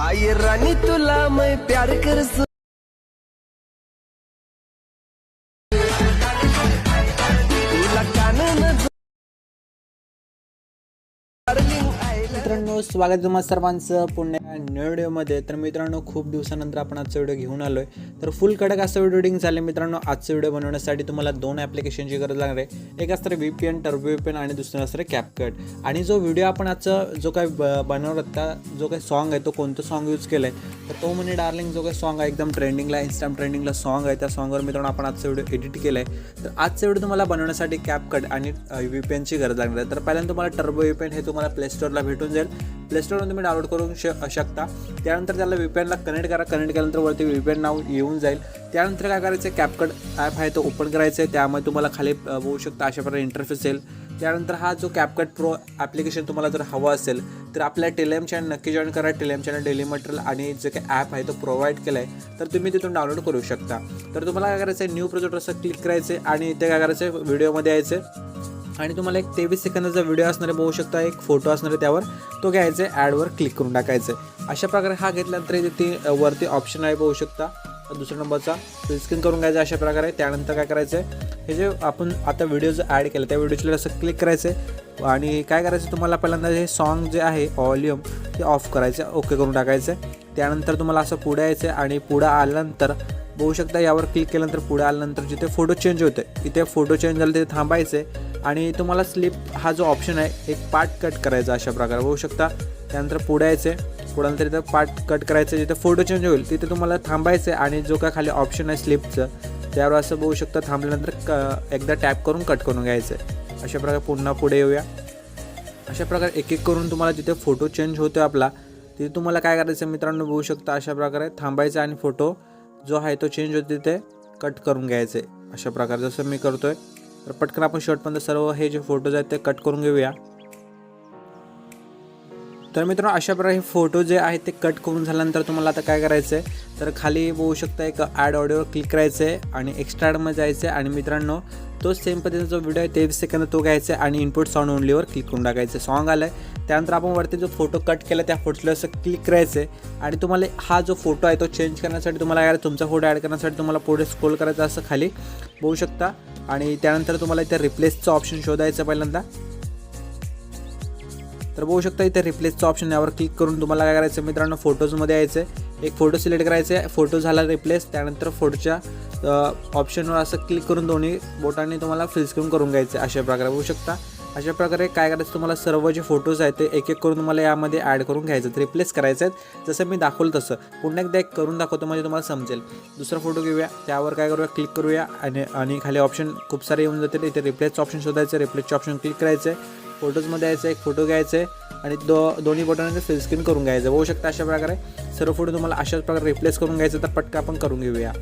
आये रानी तुला मैं प्यार कर तुला कानन मित्रांनो, स्वागत आहे तुम्हा सर्वांचं पुन्हा न्यू व्हिडिओमध्ये. तर मित्रांनो, खूप दिवसानंतर आपण आजचा व्हिडिओ घेऊन आलो आहे. तर फुल कडक असं व्हिडिओ झाले. मित्रांनो, आजचा व्हिडिओ बनवण्यासाठी तुम्हाला दोन ॲप्लिकेशनची गरज लागणार आहे. एक असतं VPN, टर्बो VPN आणि दुसरं असतं CapCut. आणि जो व्हिडिओ आपण आजचा जो काही बनवला होता, जो काही सॉन्ग आहे तो कोणतं सॉन्ग यूज केलं आहे, तर तो म्हणजे डार्लिंग जो काही सॉन्ग आहे एकदम ट्रेंडिंगला, इंस्टाग्राम ट्रेंडिंगला सॉन्ग आहे. त्या सॉन्गवर मित्रांनो आपण आजचा व्हिडिओ एडिट केला आहे. तर आजचा व्हिडिओ तुम्हाला बनवण्यासाठी CapCut आणि VPNची गरज लागणार आहे. तर पहिल्यांदा तुम्हाला टर्बो VPN हे तुम्हाला प्ले स्टोअरला भेटून जाईल. प्ले स्टोअरवरून तुम्ही डाउनलोड करू शकता. त्यानंतर त्याला VPNला कनेक्ट करा. कनेक्ट केल्यानंतर वरती VPN नाव येऊन जाईल. त्यानंतर काय करायचं, CapCut ॲप आहे तो ओपन करायचं आहे. त्यामध्ये तुम्हाला खाली बघू शकता अशा प्रकारे इंटरफेस येईल. त्यानंतर हा जो CapCut प्रो ॲप्लिकेशन तुम्हाला जर हवा असेल तर आपल्या टेलिग्राम चॅनल नक्की जॉईन करा. टेलिग्राम चॅनल डेली मटेरियल आणि जे काही ॲप आहे तो प्रोव्हाइड केला आहे, तर तुम्ही तिथून डाउनलोड करू शकता. तर तुम्हाला काय करायचं आहे, न्यू प्रोजेक्ट असं क्लिक करायचं आहे आणि इथे काय करायचं आहे, व्हिडिओमध्ये यायचं आणि तुम्हाला एक 23 सेकंदाचा व्हिडिओ असणारे बघू शकता, एक फोटो असणार आहे त्यावर तो घ्यायचा आहे, ॲडवर क्लिक करून टाकायचं आहे. अशा प्रकारे हा घेतल्यानंतर इथे वरती ऑप्शन आहे बघू शकता दुसऱ्या नंबरचा, फुल स्क्रीन करून घ्यायचा अशा प्रकारे. त्यानंतर काय करायचं आहे, हे जे आपण आता व्हिडिओ जो ॲड केला त्या व्हिडिओला असं क्लिक करायचं आहे आणि काय करायचं, तुम्हाला पहिल्यांदा हे सॉन्ग जे आहे व्हॉल्यूम ते ऑफ करायचं, ओके करून टाकायचं आहे. त्यानंतर तुम्हाला असं पुढे यायचं आहे आणि पुढं आल्यानंतर बघू शकता यावर क्लिक केल्यानंतर पुढे आल्यानंतर जिथे फोटो चेंज होते इथे फोटो चेंज झालं तिथे थांबायचं आहे आणि तुम्हाला स्लिप हा जो ऑप्शन आहे एक पार्ट कट करायचा अशा प्रकारे बघू शकता. त्यानंतर पुढे यायचं आहे, पुढे इथं पार्ट कट करायचं, जिथे फोटो चेंज होईल तिथे तुम्हाला थांबायचं आहे आणि जो काय खाली ऑप्शन आहे स्लिपचं त्यावर असं बघू शकता थांबल्यानंतर एकदा टॅप करून कट करून घ्यायचं आहे. अशा प्रकारे पुन्हा पुढे येऊया. अशा प्रकारे एक एक करून तुम्हाला जिथे फोटो चेंज होतो आपला तिथे तुम्हाला काय करायचं मित्रांनो, बघू शकता अशा प्रकारे थांबायचं आणि फोटो जो आहे तो चेंज होतो तिथे कट करून घ्यायचं आहे अशा प्रकारे जसं मी करतो आहे. तर पटकन आपण शेवटपर्यंत सर्व हे जे फोटोज आहेत ते कट करून घेऊया. तर मित्रांनो, अशा प्रकारे हे फोटो जे आहेत ते कट करून झाल्यानंतर तुम्हाला आता काय करायचं आहे, तर खाली बघू शकता एक ॲड ऑडिओवर क्लिक करायचं आहे आणि एक्स्ट्रा ॲडमध्ये जायचं आहे आणि मित्रांनो तो सेम पद्धतीचा जो व्हिडिओ आहे 23 सेकंद तो घ्यायचा आहे आणि इनपुट साऊंड ओनलीवर क्लिक करून टाकायचं. सॉन्ग आलं आहे. त्यानंतर आपण वरती जो फोटो कट केला त्या फोटोला असं क्लिक करायचं आहे आणि तुम्हाला हा जो फोटो आहे तो चेंज करण्यासाठी तुम्हाला काय तुमचा फोटो ॲड करण्यासाठी तुम्हाला पुढे स्क्रोल करायचं असं खाली बघू शकता आणि त्यानंतर तुम्हाला इथे रिप्लेसचं ऑप्शन शोधायचं पहिल्यांदा. तर बघू शकता इथे रिप्लेसचं ऑप्शन यावर क्लिक करून तुम्हाला काय करायचं मित्रांनो, फोटोजमध्ये यायचं आहे, एक फोटो सिलेक्ट करायचं आहे, फोटो झाला रिप्लेस. त्यानंतर फोटोच्या ऑप्शनवर असं क्लिक करून दोन्ही बोटांनी तुम्हाला फुल स्क्रीन करून घ्यायचं अशा प्रकारे बघू शकता. अशा प्रकारे काय करायचं, तुम्हाला सर्व जे फोटोज आहेत ते एक एक करून तुम्हाला यामध्ये ॲड करून घ्यायचं, रिप्लेस करायचं आहेत जसं मी दाखवलं तसं. पुन्हा एकदा एक करून दाखवतो म्हणजे तुम्हाला समजेल. दुसरा फोटो घेऊया, त्यावर काय करूया, क्लिक करूया आणि खाली ऑप्शन खूप सारे येऊन जातील. इथे रिप्लेसचं ऑप्शन शोधायचं, रिप्लेसचे ऑप्शन क्लिक करायचं आहे, फोटोजमध्ये यायचं, एक फोटो घ्यायचं आहे आणि दोन्ही बोटांनी फुल स्क्रीन करून घ्यायचं बघू शकता. अशा प्रकारे सर्व फोटो तुम्हाला अशाच प्रकारे रिप्लेस करून घ्यायचं. तर पटकन आपण करून घेऊया.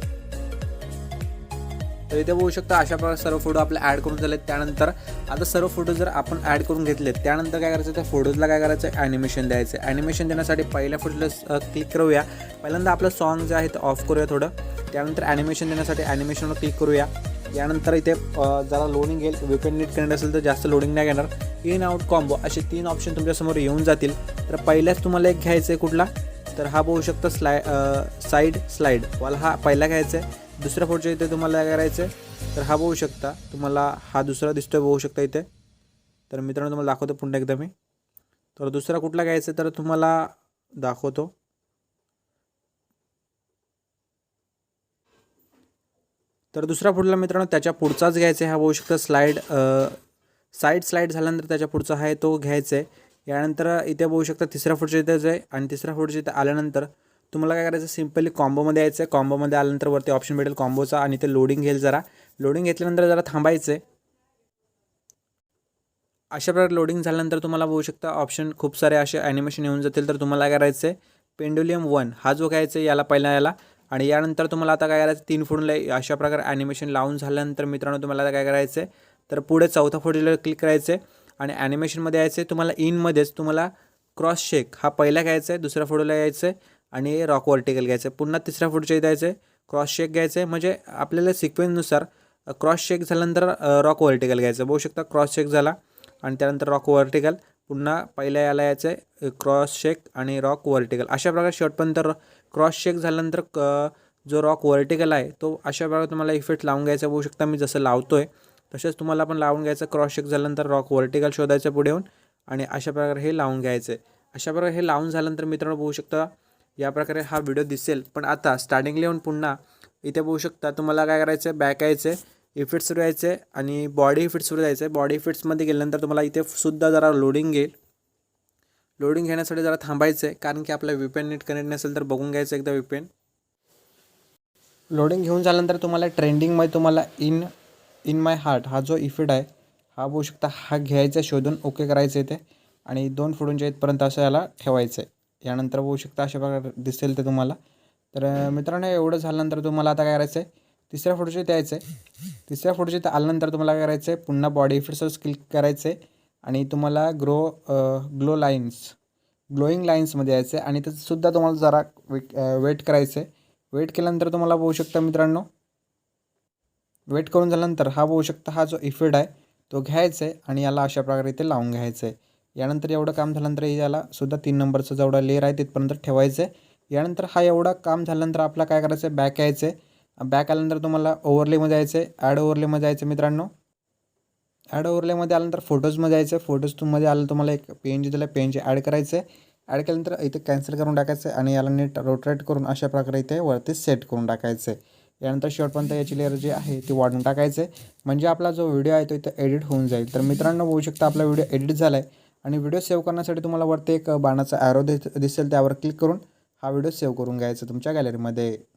तर इथे बघू शकता अशा प्रकारे सर्व फोटो आपले ॲड करून झाले. त्यानंतर आता सर्व फोटो जर आपण ॲड करून घेतले त्यानंतर काय करायचं, त्या फोटोजला काय करायचं, ॲनिमेशन द्यायचं. ॲनिमेशन देण्यासाठी पहिल्या फोटोला क्लिक करूया. पहिल्यांदा आपलं सॉन्ग जे आहे ते ऑफ करूया थोडं. त्यानंतर ॲनिमेशन देण्यासाठी ॲनिमेशनवर क्लिक करूया. यानंतर इथे जरा लोडिंग येईल, VPN नीट करणार असेल तर जास्त लोडिंग नाही घेणार. इन आउट कॉम्बो असे 3 ऑप्शन तुमच्यासमोर येऊन जातील. तर पहिल्याच तुम्हाला एक घ्यायचं आहे कुठला, तर हा बघू शकता साईड स्लाईड वाला हा पहिला घ्यायचा आहे. दुसऱ्या फोटोच्या इथे तुम्हाला काय करायचं आहे, तर हा बघू शकता तुम्हाला हा दुसरा दिसतोय बघू शकता इथे. तर मित्रांनो तुम्हाला दाखवतो पुन्हा एकदा मी. तर दुसरा कुठला घ्यायचा तर तुम्हाला दाखवतो. तर दुसरा फोटोला मित्रांनो त्याच्या पुढचाच घ्यायचा आहे. हा बघू शकता स्लाईड झाल्यानंतर त्याच्या पुढचा आहे तो घ्यायचा आहे. यानंतर इथे बघू शकता तिसऱ्या फोटोच्या इथेच आहे आणि तिसऱ्या फोटोच्या इथे आल्यानंतर तुम्हाला काय करायचं, सिम्पली कॉम्बोमध्ये यायचं आहे. कॉम्बोमध्ये आल्यानंतर वरती ऑप्शन भेटेल कॉम्बोचा आणि ते लोडिंग घेईल. जरा लोडिंग घेतल्यानंतर जरा थांबायचं आहे. अशा प्रकारे लोडिंग झाल्यानंतर तुम्हाला बघू शकता ऑप्शन खूप सारे असे ॲनिमेशन येऊन जातील. तर तुम्हाला काय करायचं आहे, पेंडुलियम 1 हा जो घ्यायचा आहे याला याला आणि यानंतर तुम्हाला आता काय करायचं, 3 फोटोला अशा प्रकारे ॲनिमेशन लावून झाल्यानंतर मित्रांनो तुम्हाला आता काय करायचं आहे, तर पुढे चौथा फोटोला क्लिक करायचं आहे आणि ॲनिमेशनमध्ये यायचं आहे. तुम्हाला इनमध्येच तुम्हाला क्रॉस शेक हा पहिला घ्यायचा आहे, दुसऱ्या फोटोला यायचं आहे आणि रॉक व्हर्टिकल घ्यायचं आहे. पुन्हा तिसऱ्या फोटोच्या इथे यायचं आहे, क्रॉस शेक घ्यायचं आहे. म्हणजे आपल्याला सिक्वेन्सनुसार क्रॉस शेक झाल्यानंतर रॉक व्हर्टिकल घ्यायचं. बघू शकता क्रॉस शेक झाला आणि त्यानंतर रॉक व्हर्टिकल पुन्हा पहिल्या याला यायचं आहे क्रॉस शेक आणि रॉक व्हर्टिकल. अशा प्रकारे शेवटपर्यंत क्रॉस शेक झाल्यानंतर जो रॉक व्हर्टिकल आहे तो अशा प्रकारे तुम्हाला इफेक्ट लावून घ्यायचा. बघू शकता मी जसं लावतो आहे तसेच तुम्हाला पण लावून घ्यायचं. क्रॉस शेक झाल्यानंतर रॉक व्हर्टिकल शोधायचं पुढे येऊन आणि अशा प्रकारे हे लावून घ्यायचं आहे. अशा प्रकारे हे लावून झाल्यानंतर मित्रांनो बघू शकता या प्रकारे हा व्हिडिओ दिसेल. पण आता स्टार्टिंगला येऊन पुन्हा इथे बघू शकता तुम्हाला काय करायचं आहे, बॅक यायचं आहे, इफेक्ट सुरू यायचं आहे आणि बॉडी इफेक्ट सुरू जायचं आहे. बॉडी इफेक्ट्समध्ये गेल्यानंतर तुम्हाला इथे सुद्धा जरा लोडिंग येईल. लोडिंग घेण्यासाठी जरा थांबायचं आहे कारण की आपला VPN नीट कनेक्ट नसेल तर बघून घ्यायचं एकदा VPN. लोडिंग घेऊन झाल्यानंतर तुम्हाला ट्रेंडिंगमध्ये तुम्हाला इन माय हार्ट हा जो इफेक्ट आहे हा बघू शकता हा घ्यायचा शोधून ओके करायचं इथे आणि 2 फुटांच्या इथपर्यंत असं याला ठेवायचं आहे. यानंतर बघू शकता अशा प्रकारे दिसेल ते तुम्हाला. तर मित्रांनो एवढं झाल्यानंतर तुम्हाला आता काय करायचं आहे, तिसऱ्या फोटोचे इथे यायचं आहे. तिसऱ्या फोटोचे इथे आल्यानंतर तुम्हाला काय करायचं आहे, पुन्हा बॉडी इफेक्ट्सवर क्लिक करायचं आहे आणि तुम्हाला ग्लोईंग लाईन्समध्ये यायचं आहे आणि त्याचंसुद्धा तुम्हाला जरा वेट करायचं आहे. वेट केल्यानंतर तुम्हाला बघू शकता मित्रांनो, वेट करून झाल्यानंतर हा बघू शकता हा जो इफेक्ट आहे तो घ्यायचा आहे आणि याला अशा प्रकारे इथे लावून घ्यायचं आहे. यानंतर एवढं काम झाल्यानंतर याला सुद्धा 3 नंबरचा जेवढा लेअर आहे तिथपर्यंत ठेवायचं आहे. यानंतर हा एवढा काम झाल्यानंतर आपला काय करायचं आहे, बॅक यायचं आहे. बॅक आल्यानंतर तुम्हाला ओव्हरलेमध्ये यायचं आहे, ॲड ओव्हरलेमध्ये यायचं मित्रांनो. ॲड ओव्हरलेमध्ये आल्यानंतर फोटोजमध्ये यायचं आहे. फोटोजमध्ये आलं तुम्हाला एक PNG दिलं, PNG ॲड करायचं आहे. ॲड केल्यानंतर इथे कॅन्सल करून टाकायचं आहे आणि याला नीट रोटेट करून अशा प्रकारे इथे वरती सेट करून टाकायचं आहे. यानंतर शेवटपर्यंत याची लेअर जी आहे ती वाढून टाकायचं आहे म्हणजे आपला जो व्हिडिओ आहे तो इथे एडिट होऊन जाईल. तर मित्रांनो बघू शकता आपला व्हिडिओ एडिट झाला आहे आणि व्हिडिओ सेव्ह करण्यासाठी तुम्हाला वरती एक बाणाचा ॲरो दिसेल त्यावर क्लिक करून हा व्हिडिओ सेव्ह करून घ्यायचा तुमच्या गॅलरीमध्ये.